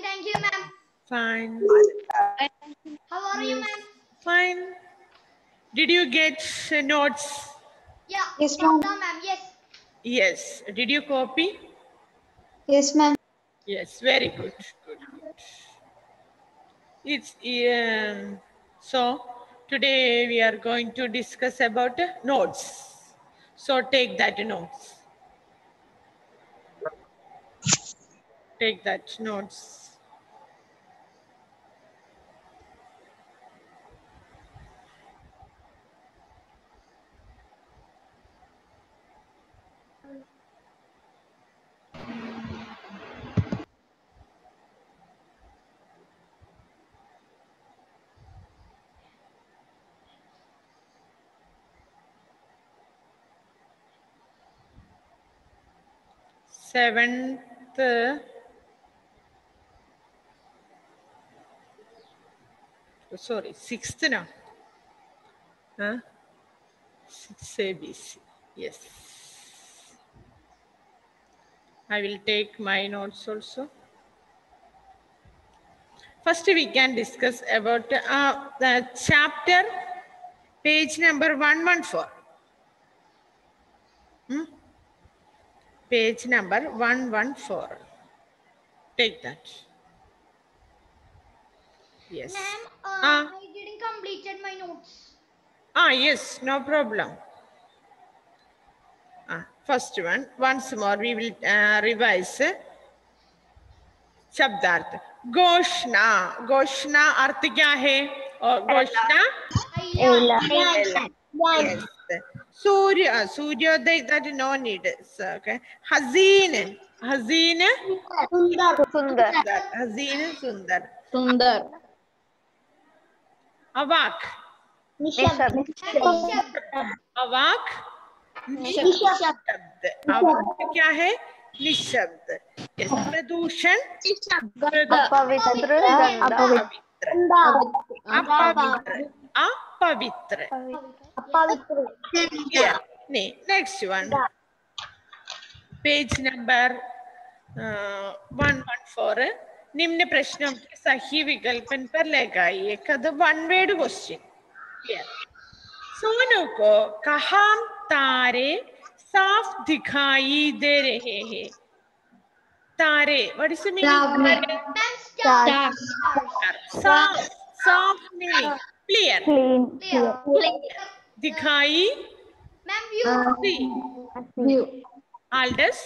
thank you, ma'am. Fine. How are you, ma'am? Fine. Did you get notes? Yeah. Yes, ma'am. Ma'am. Yes. Yes. Did you copy? Yes, ma'am. Yes. Very good. Good. It's so today we are going to discuss about notes. So take that notes. Take that notes. Seventh. Sorry, sixth now. Huh? 6 ABC. Yes. I will take my notes also. First, we can discuss about the chapter, page number 114. Page number 114. Take that. Yes. Ma'am, Ah. I didn't completed my notes. Yes, no problem. First one, once more we will revise. शब्दार्थ घोषणा घोषणा अर्थ क्या है और घोषणा yes सूर्य सूर्योदय that no need okay हसीन हसीन सुंदर हसीन सुंदर Sundar. अवाक अवाक निशब्द अवाक क्या है निशब्द yes प्रदूषण अपवित्र अपवित्र अपवित्र next one page number 114 निम्न प्रश्नों के सही विकल्पन पर लगाइए कद one word question सोनू को कहाँ तारे साफ दिखाई दे रहे हैं तारे what is the meaning साफ meaning clear दिखाई Ma'am, view. Aldous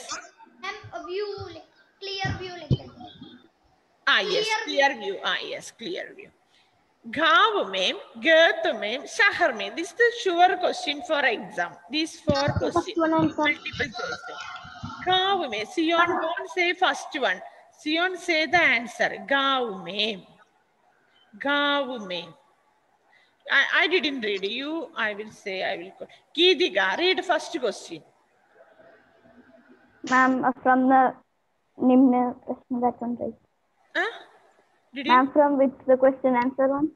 Ma'am, view. Clear view like that. yes clear view yes clear view गांव में गर्त में शहर में this is the sure question for exam these four questions multiple choice गांव में Sion don't say first one Sion say the answer गांव में I didn't read you I will say I will Geetika read first question Ma'am, from the Nimna question, that one, right? Ma'am, from which the question answer one?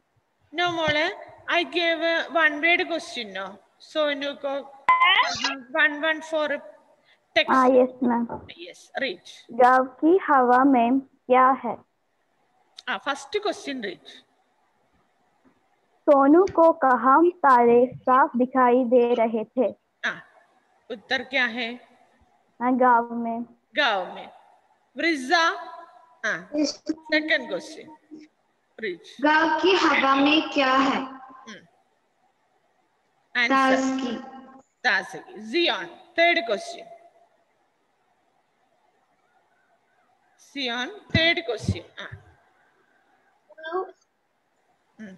No, Mole. I gave one word question now. So, you go 114 text. Yes, ma'am. Yes, read. गाँव की हवा में क्या है? First question read. Sonu को कहाँ तारे साफ दिखाई दे रहे थे? उत्तर क्या है? गाँव में. गाँव में. Vriza. Second question. Read. गाँव की हवा में क्या है? ताजगी. Zion. Third question. Zion. Third question.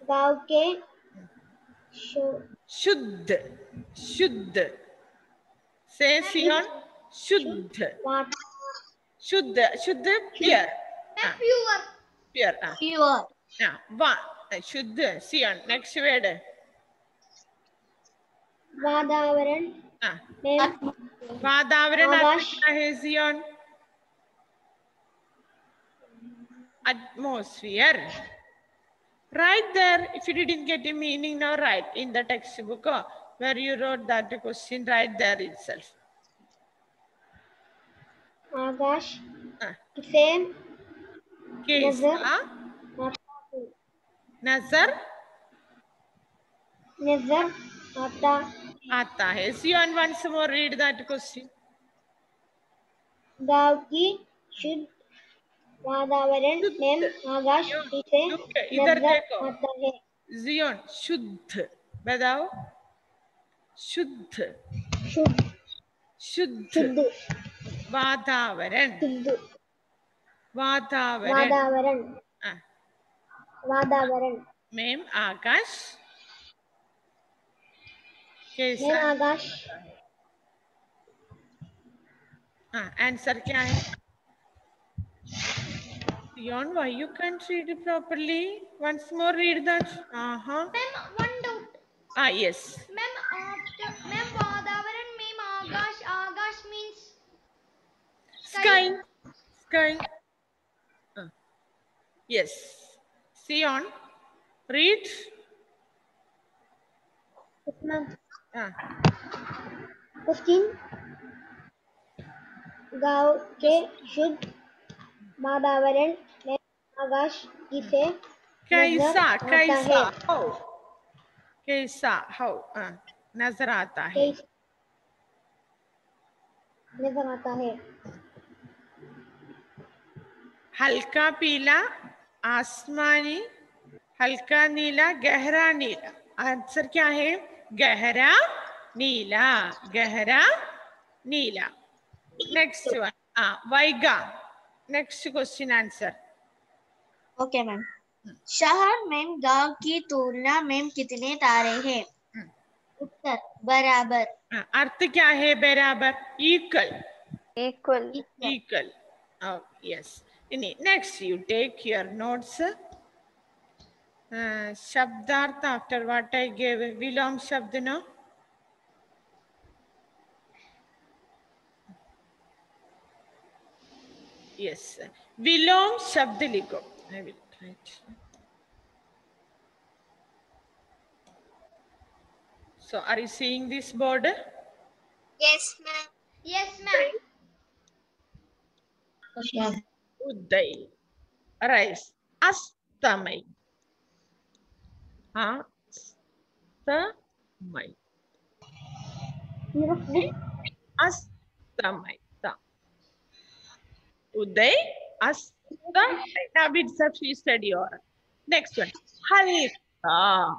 गाँव के शुद्ध शुद्ध से Zion शुद्ध शुद्ध शुद्ध pure pure one शुद्ध Zion next word वातावरण वातावरण क्या है Zion atmosphere right there if you didn't get a meaning now write in the textbook where you wrote that question right there itself आकाश से कैसा नजर नजर आता है. Sion, once more read that question. गांव की शुद्ध वातावरण में आकाश से इधर नजर देखो. आता है. Zion, शुद्ध बताओ. शुद्ध शुद्ध शुद्ध शुद्ध वातावरण शुद्ध वातावरण वातावरण हाँ, वातावरण में आकाश में कैसा आकाश. हाँ, आंसर क्या है? Zion, why you can't read it properly? Once more read that. Ma'am, one doubt. Yes. Ma'am, ma'am, वातावरण में आकाश. आकाश means Sky. Sky. Yes. Sion, read. Yes, ma'am. Question. गांव के शुद्ध वातावरण में आकाश से कैसा कैसा how कैसा how नजर आता है. नजर आता है. हल्का पीला, आसमानी, हल्का नीला, गहरा नीला. आंसर क्या है? गहरा नीला. गहरा नीला. Next one. वाइगा. Next question answer. Okay ma'am. शहर में गांव की तुलना में कितने तारे हैं? उत्तर बराबर. अर्थ क्या है बराबर? Equal. Equal. Equal. Oh, yes. Next, you take your notes. Shabdarth after what I gave. Vilom Shabd, no? Yes. Vilom Shabd likho. I will write. So, are you seeing this board? Yes ma'am. Yes, ma'am. Uday. Rise. Astamay. Astamay. Astamay. Uday. Astamay. Now it's up to study or. Next one. Halka.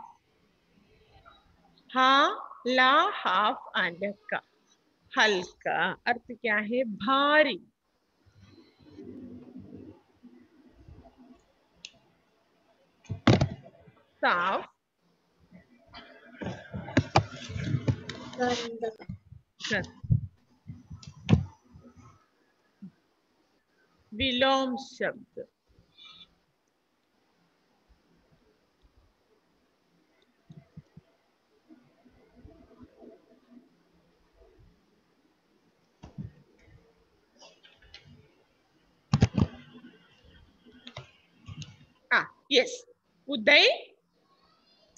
Ha, la, half and ka. हल्का अर्थ क्या है? भारी. साफ. विलोम शब्द. Yes. Uday.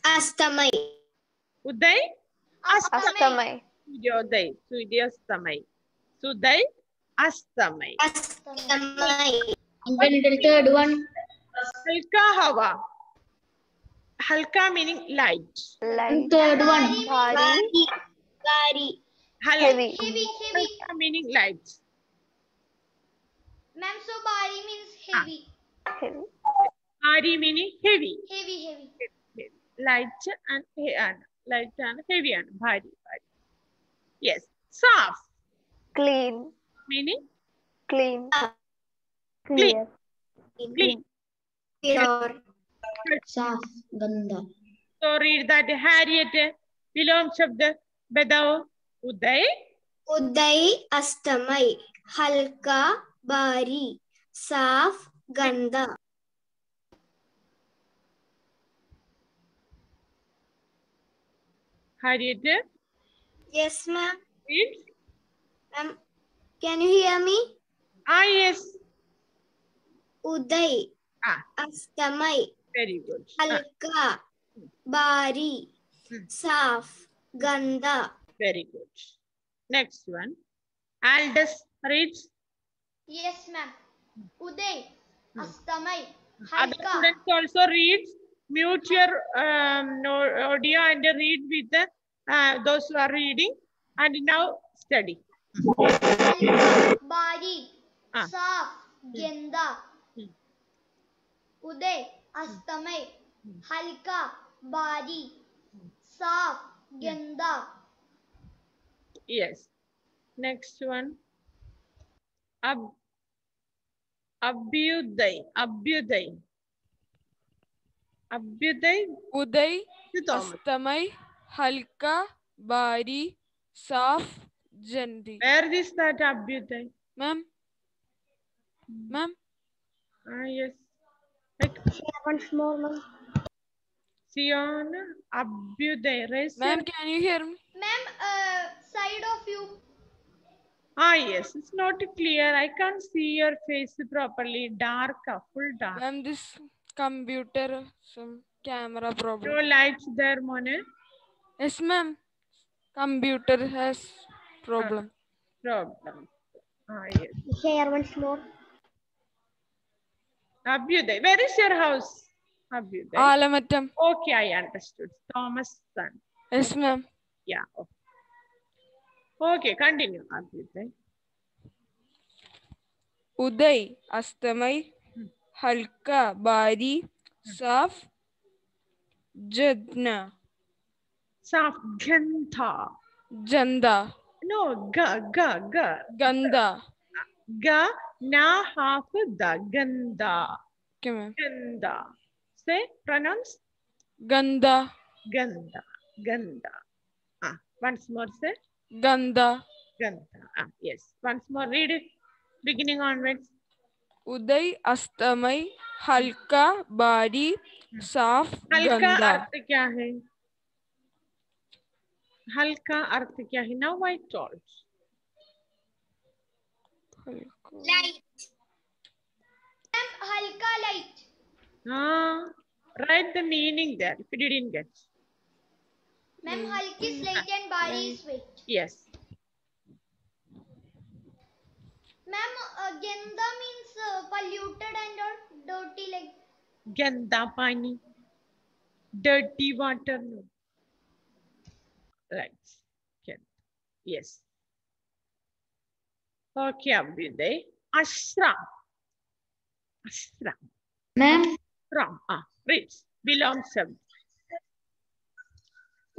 Astamay. Uday. Astamay. Suryodaya. Suryastamay. Suday. Astamay. Astamay. And then the third one. Halka hawa. Halka meaning light. Light. Third one. Bhari. Bari. Heavy. Halka meaning light. Ma'am, so bari means heavy. Heavy. Bari meaning heavy. Heavy, heavy. Light and heavy and bhari. Yes. Saf. Clean. Meaning Clean. Clear. clean. Pure. Saaf. Ganda. So read that. Harriet. Vilom shabd. Badao. Uday. Uday. Astamay. Halka. Bari. Saaf. Ganda. Harriet. Yes ma'am. Read. Ma'am, can you hear me? Yes. Uday. Astamay. Very good. Halka. Bari. Saaf. Ganda. Very good. Next one. Aldous. Read. Yes, ma'am. Uday. Astamai. Other Halka. students also read. Mute your audio and read with the, those who are reading. And now study. Halka. Bari. Ah. Saaf. Genda. Uday. Astamai. Halka. Bari. Saaf. Genda. Yes. Next one. Abhyuday. Abhyuday. Abhyuday. Uday Thomas. अस्तमय हल्का बारी साफ जंदी Where is that Abhyuday? Ma'am ma'am Yes. Like, Once more, ma'am. Sion, Abhyuday. Raise ma'am your... can you hear me Ma'am, side of you. Yes. It's not clear. I can't see your face properly. Dark, full dark. Ma'am this computer some camera No problem lights there, Mone. Yes ma'am computer has problem Problem. Yes. Share once more. Abhyuday. Where is your house? Abhyuday. आलमट्टम Okay, I understood. Thomas' son. Yes ma'am Yeah. Okay, continue. Abhyuday. उदय अस्तमय हल्का बारी साफ जदना Saf. Gantha. जंदा No, ga. गंदा Ga, na, half, da. Ganda. क्या ma'am Ganda. Say, pronounce. गंदा Ganda. Once more, say. गंदा Ganda. Yes. Once more, read it. Beginning onwards. उदय अस्तमय हल्का बारी साफ हल्का गंदा अर्थ क्या है? हल्का अर्थ क्या है? Now I told. Light. Ma'am, halka light. Write the meaning there if you didn't get. Ma'am, halki is light and bari is weight. Yes. Ma'am, genda means polluted and or dirty like. Ganda pani. Dirty water. No. Right. Okay. Yes. Okay, Abhyuday. Ashram. Ma'am. Ram. Read. Belong sub.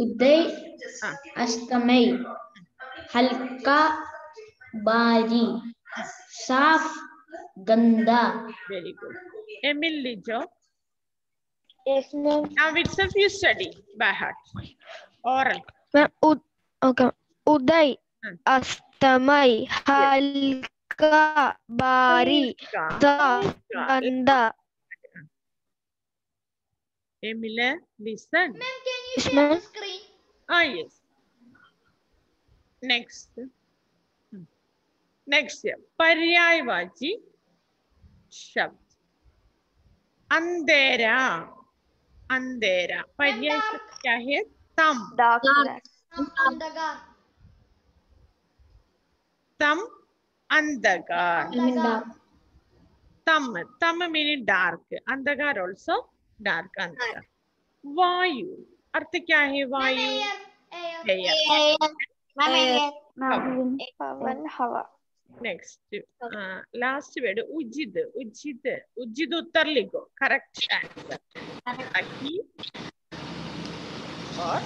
उदय अस्तमय हल्का बारी साफ गंदा. Very good. Emil Lijo. Yes, ma'am. Now itself you study by heart. Oral. Okay. उदय अस्तमय हल्का बारी साफ गंदा. Emile, listen. Ma'am, can you Yes, share ma'am. the screen? Yes. Next. Next. पर्यायवाची शब्द. अंधेरा. अंधेरा. पर्याय शब्द क्या है? तम. Andagar. तम. अंधकार. Andagar. Tam meaning dark. Andhagar also dark. Andhagar. Vayu. अर्थ क्या है? वायु. पवन हवा. Next. Last word. Ujid. Ujid उत्तर लिखो. Correct answer. Aki or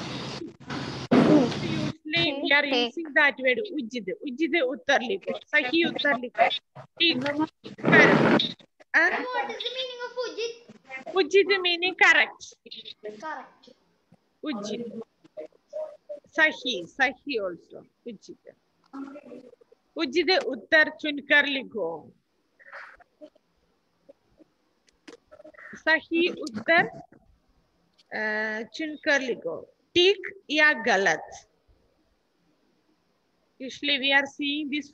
usually we are using that word. Ujid. Ujid उत्तर लिखो. सही उत्तर लिखो. ठीक. Correct. What is the meaning of Ujit? Ujid meaning correct. Correct. Ujid. Sahi also. Ujid. Ujid उत्तर चुनकर लिखो. सही उत्तर चुनकर लिखो. ठीक या गलत. Usually we are seeing these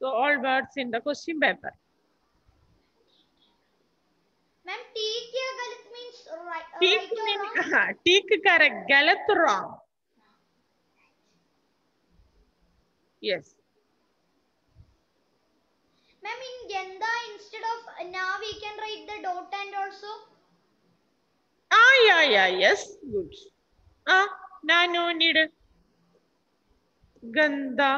all words in the question paper. Ma'am, ठीक या गलत means right or ठीक wrong? ठीक correct. गलत wrong. Yes. Ma'am, in Genda instead of now we can write the dot and also. Yes, good. Now no need. Ganda.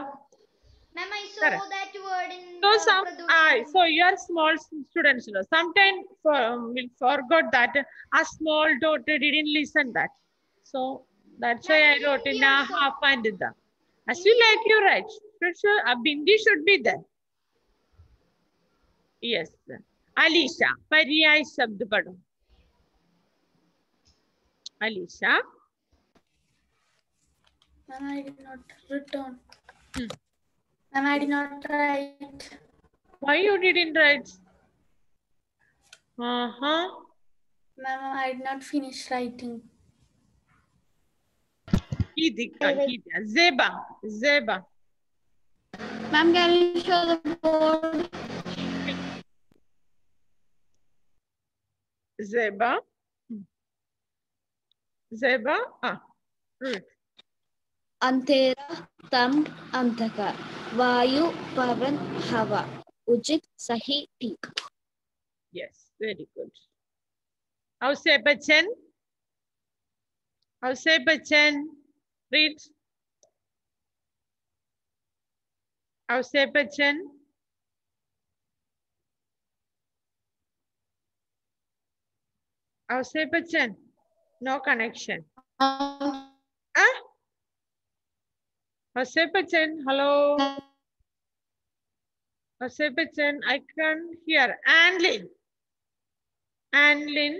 Ma'am, I saw Correct. that word in So Pradushan. so you are small students, you know. Sometimes we forgot that a small daughter didn't listen that. So that's why I wrote in a half and the. As you like, you write. Sure, a bindi should be there. Yes. Alisha, पर्याय शब्द पढ़ो. Alisha. Ma'am, I did not return. Ma'am, I did not write. Why you didn't write? Ma'am, I did not finish writing. Zeba. Zeba. Ma'am, can you show the board? Zeba. Zeba. Read. अंधेरा, तम, अंधकार, वायु, पवन, हवा, उचित, सही, ठीक. Yes, very good. How say Bachchan? How say Bachchan? Read. How say Bachchan? How say Bachchan? No connection. Hosei Bachchan, hello. Hosei Bachchan, I can't hear. Anlin. Anlin.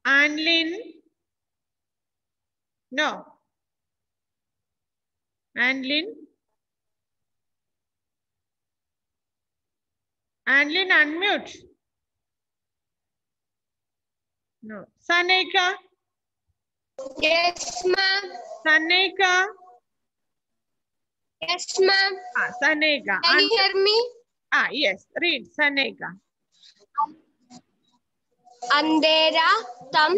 Anlin. No. Anlin. Anlin, unmute. No. Sanika. Yes, ma'am. Sanika. Yes, ma'am. Sanika. Can you hear me? Yes. Read Sanika. अंधेरा, तम,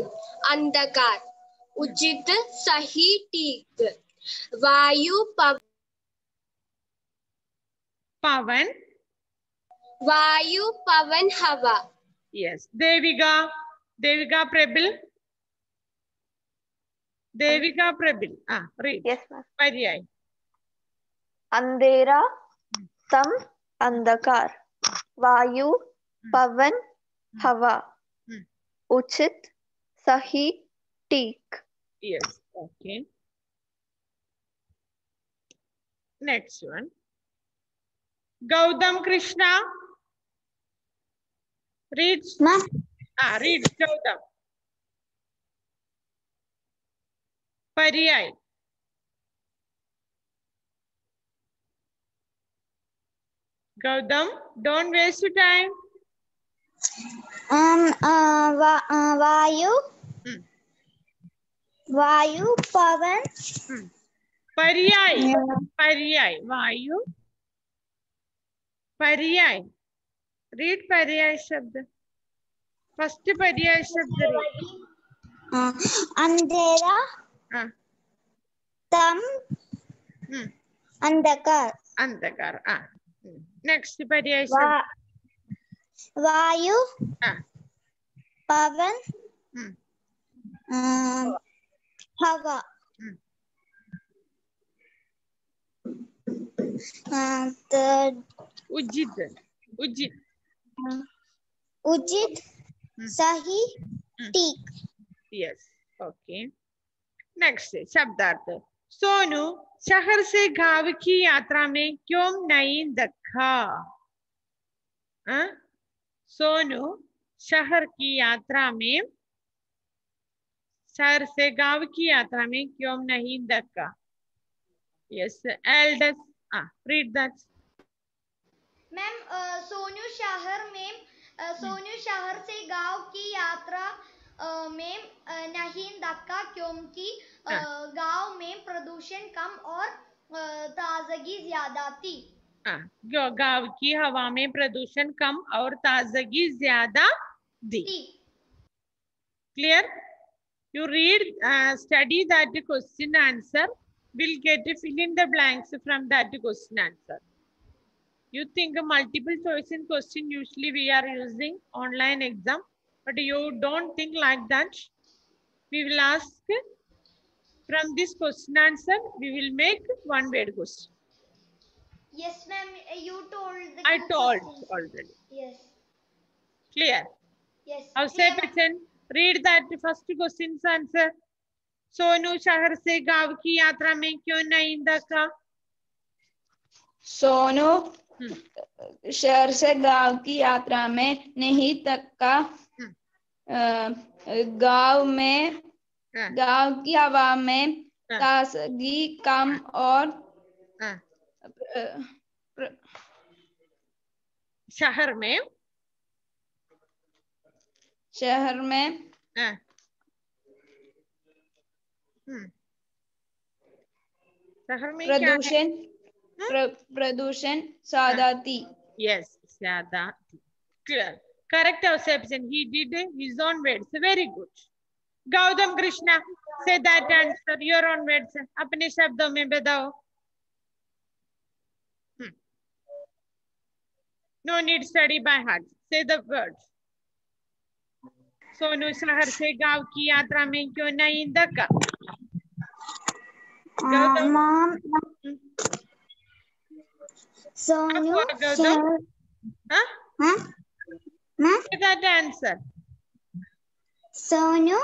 अंधकार, उचित, सही, ठीक, वायु, Pavan. वायु, पवन, हवा. Yes. Devika. Devika Prebil. Devika Prebil. Read. Yes, ma'am. Paryay. अंधेरा, तम, अंधकार, वायु, पवन, हवा, उचित, सही, ठीक. Yes. Okay. Next one. Gautam Krishna. Read. Ma'am. Read Gautam. Paryay. Gautam, don't waste your time. वायु, वायु, पवन, Paryay. Paryay. Vayu. Paryay. Read Paryay Shabd. First Paryay Shabd read. अंधेरा, तम, अंधकार, Andhakar. Next Paryay Shabd. वायु, पवन, हवा, Ujit. Ujit. उचित, सही, ठीक. Yes. Okay. Next शब्दार्थ. सोनू शहर से गांव की यात्रा में क्यों नहीं देखा? सोनू शहर की यात्रा में शहर से गांव की यात्रा में क्यों नहीं देखा? Yes, eldest. Read that. Ma'am Sonu शहर से गांव की यात्रा में नहीं धक्का क्योंकि गांव में प्रदूषण कम और ताजगी ज्यादा थी. गांव की हवा में प्रदूषण कम और ताजगी ज्यादा थी. Clear? You read, study that question answer. We'll get to fill in the blanks from that question answer. You think a multiple choice in question usually we are using online exam, but you don't think like that. We will ask from this question answer, we will make one word question. Yes, ma'am. You told the I two told questions. already. Yes. Clear? Yes. How say Pichan? Read that first question's answer. Sonu शहर से गांव की यात्रा में क्यों नहीं दका? सोनू शहर से गांव की यात्रा में नहीं दका। गांव की हवा में ताजगी कम और शहर में प्रदूषण ज्यादा थी। Yes, ज्यादा थी. Clear. Correct perception. He did his own words. Very good. Gautam Krishna, say that answer. Your own words. अपने शब्दों में बताओ. No need study by heart. Say the words. Sonu शहर से गांव की यात्रा में क्यों नहीं दका? Mom. Soonu शहर. Huh? Say that answer. Sonu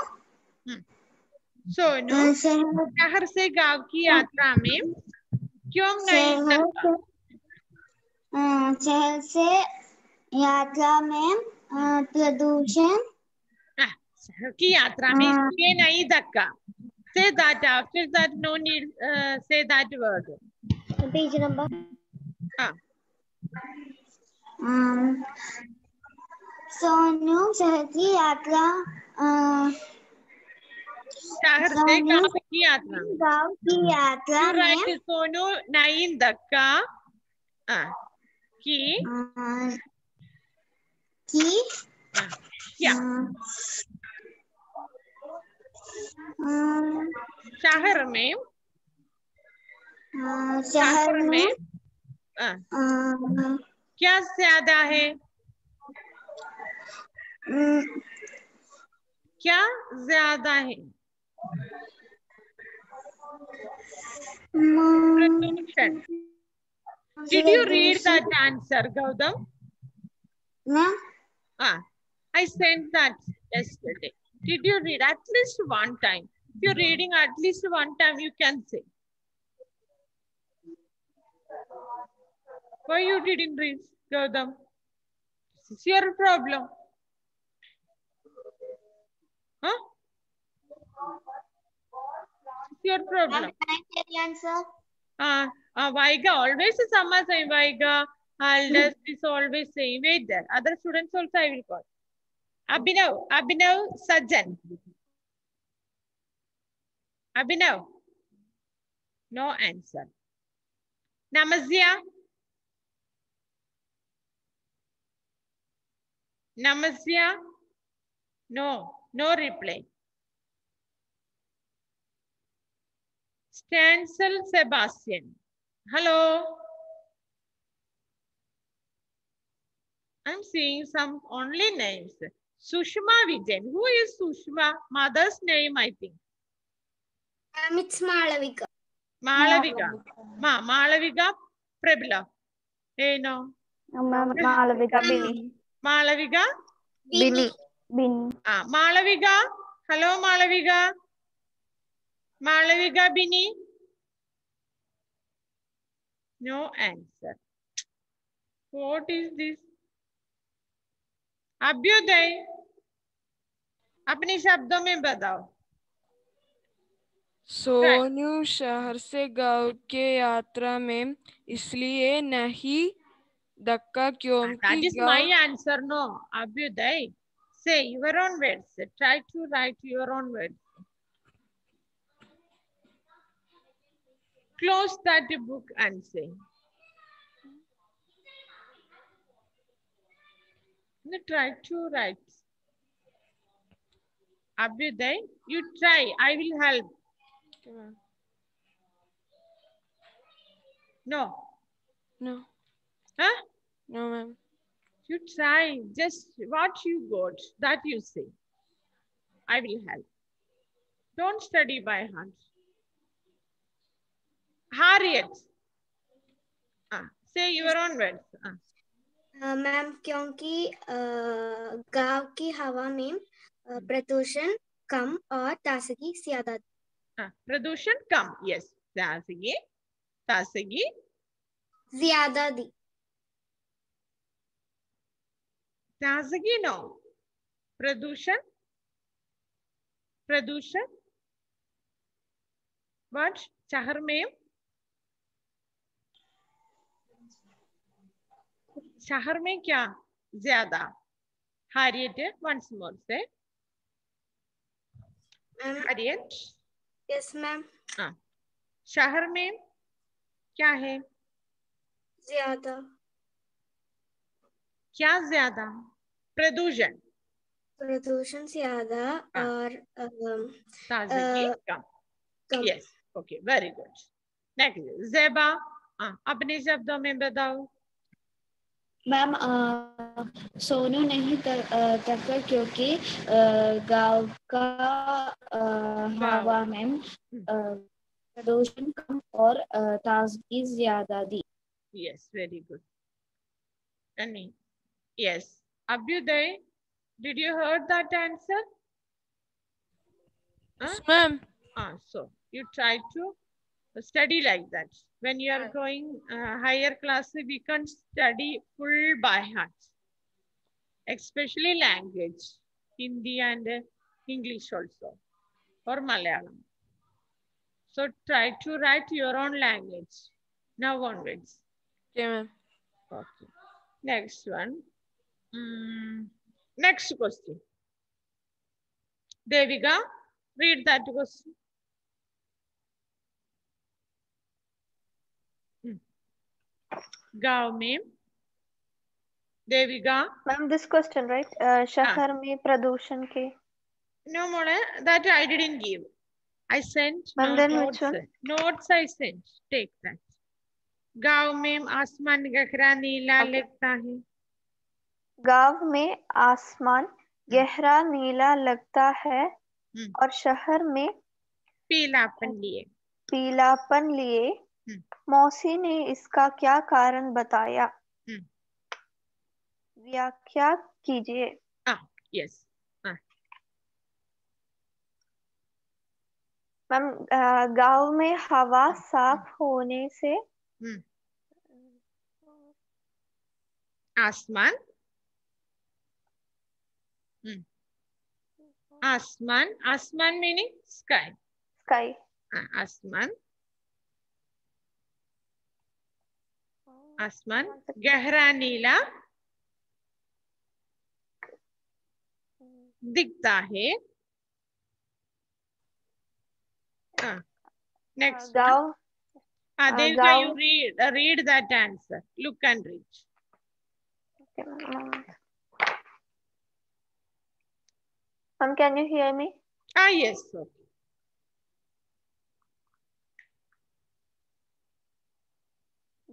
शहर से गांव की यात्रा में क्यों नहीं दका? शहर से यात्रा में प्रदूषण की यात्रा में क्यों नहीं दका? Say that after that. No need say that word. Page number. Sonu शहर की यात्रा शहर से गांव की यात्रा में सोनू नहीं दका की क्या? शहर में क्या ज्यादा है? क्या ज्यादा है? प्रदूषण. Did you read that answer, Gautam? No. I sent that yesterday. Did you read at least one time? If you're reading at least one time, you can say. Why you didn't read, Gautam? This is your problem. Huh? This is your problem. Can I get the answer? Vaiga, always Sama saying Vaiga. Aldous is always saying. Wait there. Other students also I will call. Abhinav Sajjan. Abhinav. No answer. Namasya. Namasya. No reply. Stancil Sebastian. Hello. I'm seeing some only names. Sushma Vijayan. Who is Sushma? Mother's name, I think. It's Malavika. Malavika. Malavika Prebila. Hey, no. Malavika Bini. Malavika? Bini. Malavika. Hello, Malavika. Malavika Bini. No answer. What is this? Abhyuday अपने शब्दों में बताओ. सोनू शहर से गांव के यात्रा में इसलिए नहीं धक्का क्योंकि that is my answer. No, Abhyuday, say your own words. Try to write your own words. Close that book and say. Try to write. Abhyuday, you try. I will help. No. Huh? No, ma'am. You try. Just what you got, that you say. I will help. Don't study by heart. Harriet. Say your own words. Ma'am क्योंकि गांव की हवा में प्रदूषण कम और ताजगी ज्यादा प्रदूषण कम. Yes. ताजगी ज्यादा दी. ताजगी no. प्रदूषण. What? शहर में. शहर में क्या ज्यादा? Harriet, once more say. Harriet. Yes, ma'am. शहर में क्या है? ज्यादा. क्या ज्यादा? प्रदूषण. प्रदूषण ज्यादा और ताजगी कम. Yes. Okay. Very good. Next. Zeba. अपने शब्दों में बताओ. मैम सोनू नहीं तका क्योंकि गांव का हवा में प्रदूषण कम और ताजगी ज्यादा दी. Yes, very good. Annie. Yes. Abhyuday, did you heard that answer? Yes, ma'am. So you try to study like that. When you are going higher class, we can study full by heart. Especially language, Hindi and English also, or Malayalam. So try to write your own language. Now onwards. Okay, ma'am. Okay. Next one. Next question. Devika, read that question. गाँव में. Devika. Ma'am, this question, right? शहर में प्रदूषण के. No more. That I didn't give. I sent. Ma'am, then which one? Notes I sent. Take that. गाँव में आसमान गहरा नीला लगता है. गाँव में आसमान गहरा नीला लगता है और शहर में पीलापन लिए. मौसी ने इसका क्या कारण बताया? व्याख्या कीजिए. Yes. मैम गाँव में हवा साफ होने से आसमान meaning sky. आसमान गहरा नीला दिखता है. Next. Devika, you read that answer. Look and read. Ma'am, can you hear me? Yes. Okay.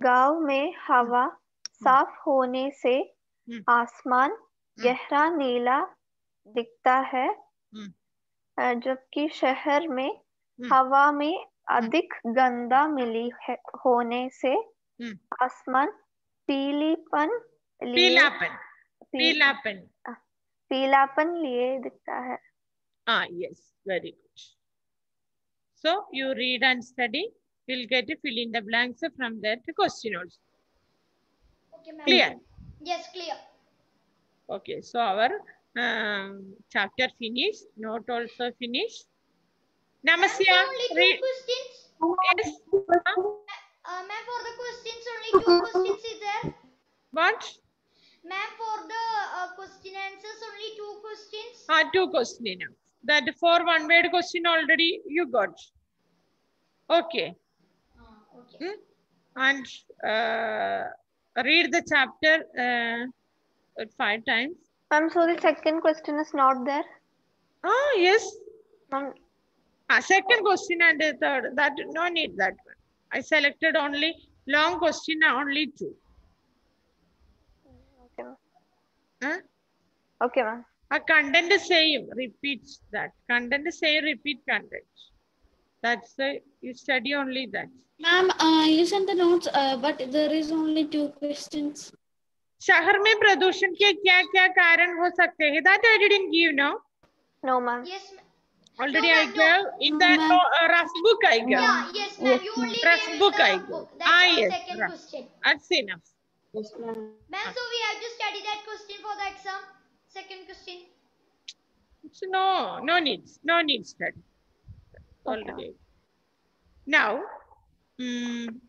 गांव में हवा साफ होने से आसमान गहरा नीला दिखता है, जबकि शहर में हवा में अधिक गंदा मिली होने से आसमान पीलापन लिए दिखता है. Yes, very good. So you read and study. We'll get to fill in the blanks from that question also. Okay, ma'am. Clear? Yes, clear. Okay, so our chapter finished. Note also finished. Namasya, read. Questions? Yes. Ma'am, for the questions, only 2 questions is there. What? Ma'am, for the question answers, only 2 questions. 2 questions. That for one word question already you got. Okay. Okay. And read the chapter 5 times. Ma'am, so the second question is not there. Yes. Ma'am. Second question and the third. That no need that one. I selected only long question, only 2. Huh? Okay, ma'am. A content same repeats that. Content same repeat content. That's the you study only that. Ma'am, you sent the notes, but there is only 2 questions. शहर में प्रदूषण के क्या क्या कारण हो सकते हैं? That I didn't give, no? No, ma'am. Yes, ma'am. Already No, I ma'am, gave no. in No, that ma'am. rough book I gave. Yeah, yes, ma'am. Yes, You ma'am. only Rough gave book in I the gave. book. That's Yes, second rough. question. That's enough. Yes, ma'am. Ma'am, so we have to study that question for the exam. Second question. So no needs study. Already. Now,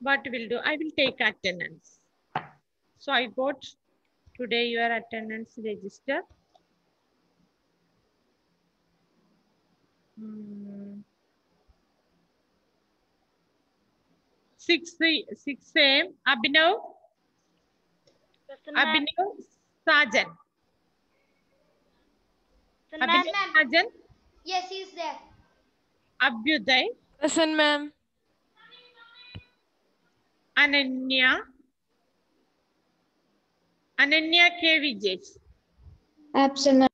what will do? I will take attendance. So I got today your attendance register. 6 a.m. Abhinav. Abhinav Sajan. Abhinav Sajan. Yes, he is there. Abhyuday. Present, ma'am. Ananya. Ananya K. Vijay. Absent, ma'am.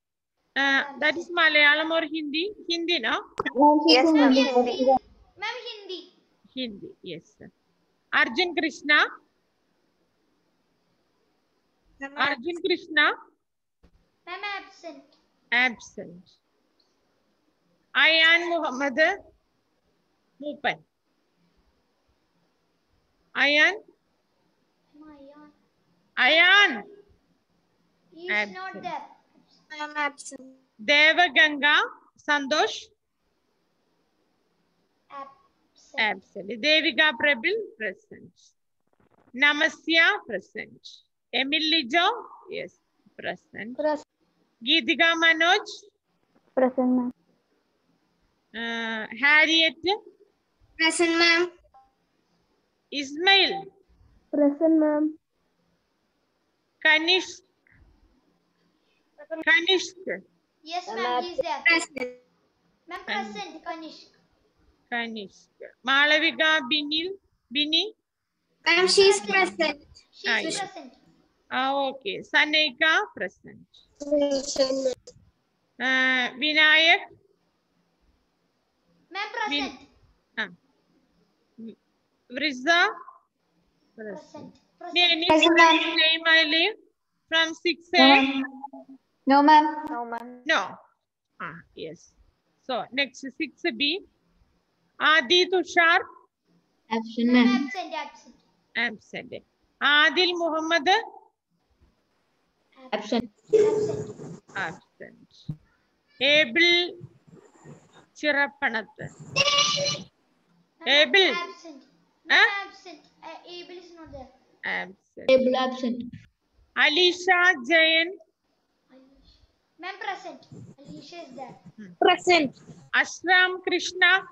That is Malayalam or Hindi? Hindi, no? Yes, ma'am. Yes, Hindi. ma'am, Hindi. Hindi, yes. Sir. Arjun Krishna. Arjun Krishna. Ma'am, absent. Absent. Ayan Muhammad. Mupan. Ayan. Mayan. Ayan. He is Absent. not there. I'm absent. Devaganga. Santosh. Absent. Absent. Devika Prabil. Present. Namasya. Present. Emil Lijo. Yes. Present. Geetika Manoj. Present, ma'am. Harriet. Present, ma'am. Ismail. Present, ma'am. Kanishk. Yes, ma'am, he is there. Present. Ma'am, present. Kanishk. Malavika Bini. Ma'am, she is present. She is present. Okay. Sanika present. Present. Vinayak. Ma'am, present. Vriza. Present. Any Present, ma'am. name I leave from 6 a.m.? No, ma'am. No, ma'am. No. Yes. So next 6B. Adi Tushar. Absent, Ma'am, ma'am. absent. Absent. Adil Muhammad. Absent. Absent. Abel Chirapanath. Abel. Absent. Huh? Ma'am, absent. Abel is not there. Absent. Able absent. Alisha Jain. Ma'am, present. Alicia is there. Present. Ashram Krishna.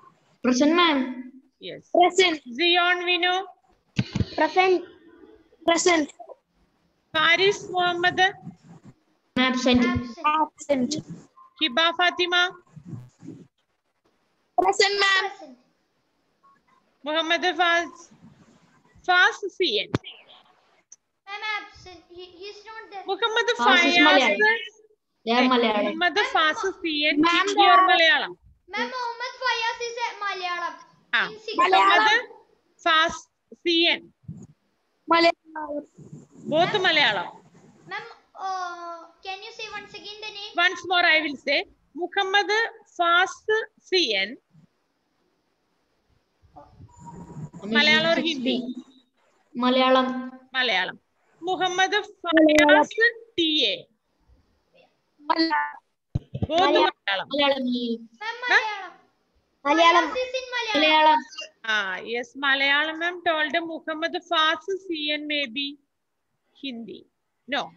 Present, ma'am. Yes. Present. Zion Vinu. Present. Present. Faris Muhammad. Absent. Absent. Absent. Hiba Fatima. Present, ma'am. Present. Muhammad Fas CN. Ma'am, absent. He is not there. Muhammad Fas is Fayaz. Malayalam. They are Malayalam. Muhammad Fas CN. Ma'am, Hindi or Malayalam? Ma'am, Mohammed Fayaz is a Malayalam. In sixth. Muhammad Fas CN. Malayalam. Both Malayalam. Ma'am, can you say once again the name? Once more I will say. Muhammad Fas CN. Malayalam or Hindi? Malayalam. Malayalam. Muhammad Fayaz TA. Both Malayalam. Malayalam. Ma'am, Malayalam. Malayalam. Fayaz is in Malayalam. Malayalam. Yes, Malayalam ma'am told Muhammad Fas CN may be Hindi. No.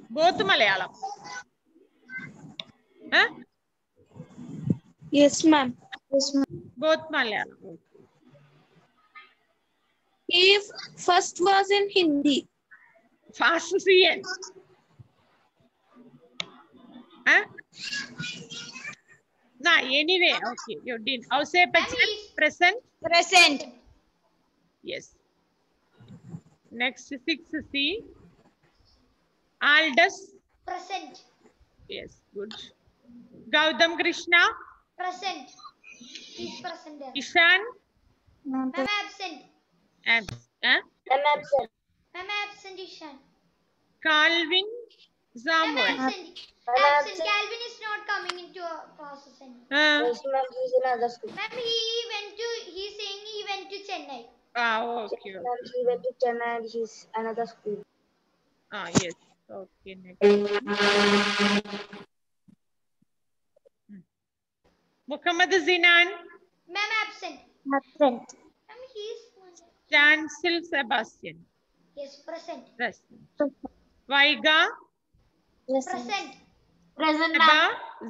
Both Malayalam. Huh? Yes, ma'am. Yes, ma'am. Both Malayalam. If first was in Hindi. Fas CN. Huh? Nah, anyway, okay, you didn't. I'll say present. Present. Yes. Next 6C. Aldous Present. Yes, good. Gautam Krishna. Present. He's present there. Ishan. Ma'am absent. I'm absent. Ma'am absent, Ishan. Calvin. Ma'am Samuel. absent. Absent. Calvin is not coming into our classes anymore. Yes, ma'am, he's in other school. Ma'am, he's saying he went to Chennai. Okay. Ma'am, he went to Chennai and he's another school. Yes. Okay, next. Muhammad Zinan. Ma'am absent. Absent. Ma'am, he's Chancel Sebastian. yes, present. Present. Vaiga. Present. Present,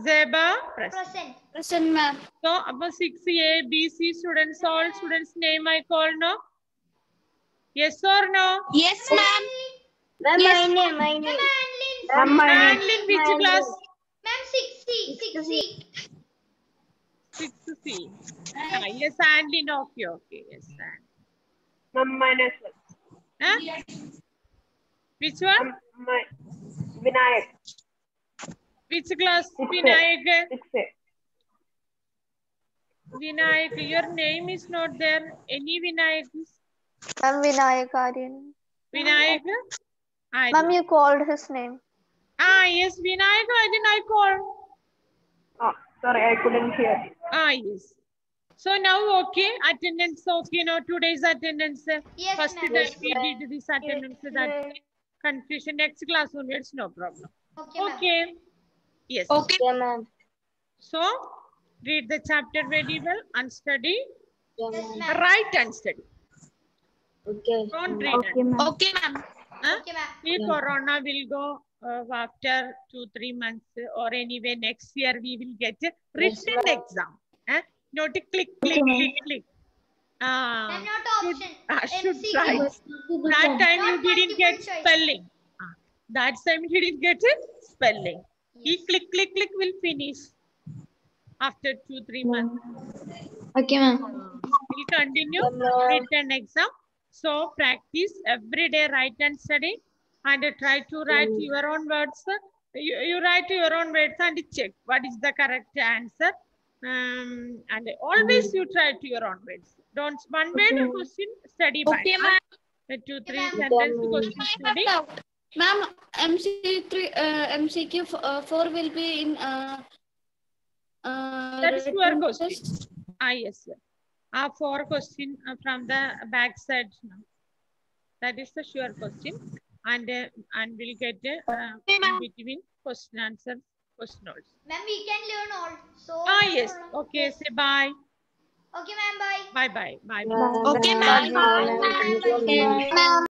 Zeba. Present. Present. Present, ma'am. So, about 6A, BC students, all students' name I call, no? Yes or no? Yes, ma'am. Ma'am, Yes. my name. Ma'am, Anlin, which class? Ma'am, 6C. 6C. 6C. Yes, Anlin, okay. Yes, Anlin. Ma'am, mine as well. Huh? Which one? Vinayak. Which class? 6A. Vinayak. 6A. Vinayak, your name is not there. Any Vinayak? Ma'am, Vinayak Aryan. Vinayak? Ma'am, you called his name. Yes, Vinayak Aryan I call. Oh, sorry, I couldn't hear. Yes. So now, okay, attendance, okay, no, today's attendance. Yes, First ma'am. time we did this attendance, that confusion, next class onwards, no problem. Okay, ma'am. Okay. Yes. Okay. Yeah, ma'am. So, read the chapter very well and study. Yeah, Yes, ma'am. ma'am. Write and study. Okay. Don't read. Okay, ma'am. Okay, ma'am. Okay, ma'am. See, corona will go after 2-3 months, or anyway next year we will get a written exam. Not a click. Ma'am, not option. Should MCQ. try. That time you Not didn't get multiple choice. spelling. That time you didn't get a spelling. He click will finish after 2-3 months. Okay, ma'am. We'll continue written exam. So practice every day, write and study, and try to write your own words. You write your own words and check what is the correct answer. And always you try to your own words. Don't one word question study by. Okay, ma'am. 2-3 sentence question study. Ma'am, MCQ 4 will be in. That is your question. Yes, sir. 4 question from the back side. That is the sure question, and we'll get in between question answer question also. Ma'am, we can learn all. So. Yes. Okay. Say bye. Okay, ma'am. Bye. Bye. Okay, ma'am. Bye.